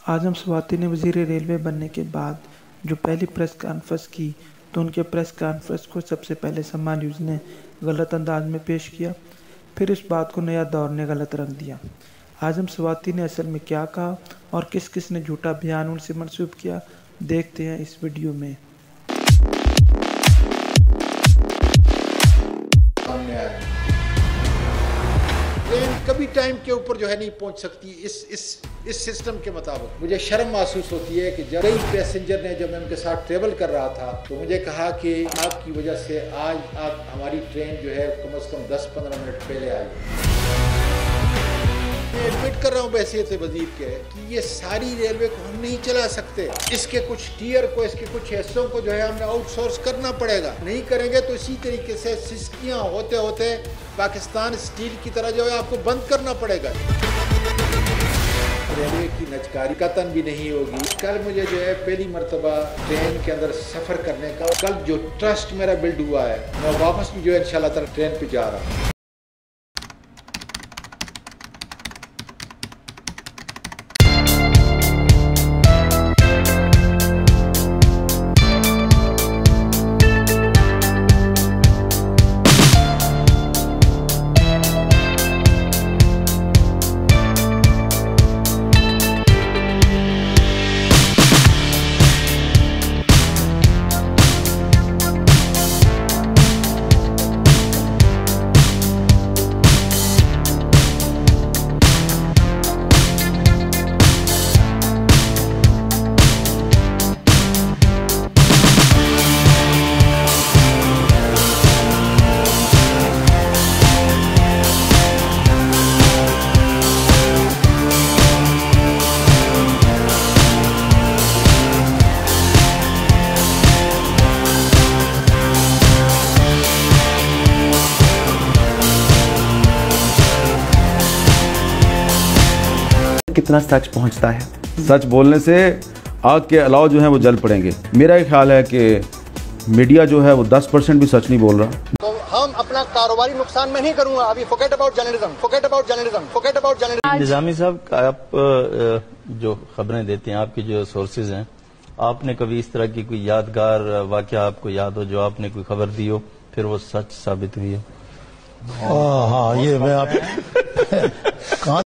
आजम स्वाति ने वज़ीर रेलवे बनने के बाद जो पहली प्रेस कॉन्फ्रेंस की तो उनके प्रेस कॉन्फ्रेंस को सबसे पहले समा न्यूज़ ने गलत अंदाज में पेश किया। फिर इस बात को नया दौर ने गलत रंग दिया। आजम स्वाति ने असल में क्या कहा और किस किस ने झूठा बयान उनसे मंसूब किया, देखते हैं इस वीडियो में। ट्रेन कभी टाइम के ऊपर जो है नहीं पहुंच सकती इस सिस्टम के मुताबिक। मुझे शर्म महसूस होती है कि जब कई पैसेंजर ने जब मैं उनके साथ ट्रेवल कर रहा था तो मुझे कहा कि आपकी वजह से आज आप हमारी ट्रेन जो है कम से कम 10-15 मिनट पहले आई। मैं एडमिट कर रहा हूँ बहसियत वजीर के कि ये सारी रेलवे को हम नहीं चला सकते। इसके कुछ टीयर को, इसके कुछ हिस्सों को जो है हमें आउटसोर्स करना पड़ेगा। नहीं करेंगे तो इसी तरीके से सिस्कियाँ होते होते पाकिस्तान स्टील की तरह जो है आपको बंद करना पड़ेगा। रेलवे की नजकारी कतन भी नहीं होगी। कल मुझे जो है पहली मरतबा ट्रेन के अंदर सफ़र करने का कल जो ट्रस्ट मेरा बिल्ड हुआ है, मैं वापस भी जो है इंशाल्लाह ताला ट्रेन पे जा रहा हूँ। कितना सच पहुंचता है। सच बोलने से आग के अलावा जो है वो जल पड़ेंगे। मेरा ख्याल है कि मीडिया जो है वो 10% भी सच नहीं बोल रहा। तो हम अपना कारोबारी नुकसान में नहीं करूंगा। अभी forget about journalism, forget about journalism, forget about journalism. Nizami साहब, आप जो खबरें देते हैं, आपकी जो सोर्सेज हैं, आपने कभी इस तरह की कोई यादगार वाकया आपको याद हो जो आपने कोई खबर दी हो फिर वो सच साबित हुई है? हाँ, ये मैं आप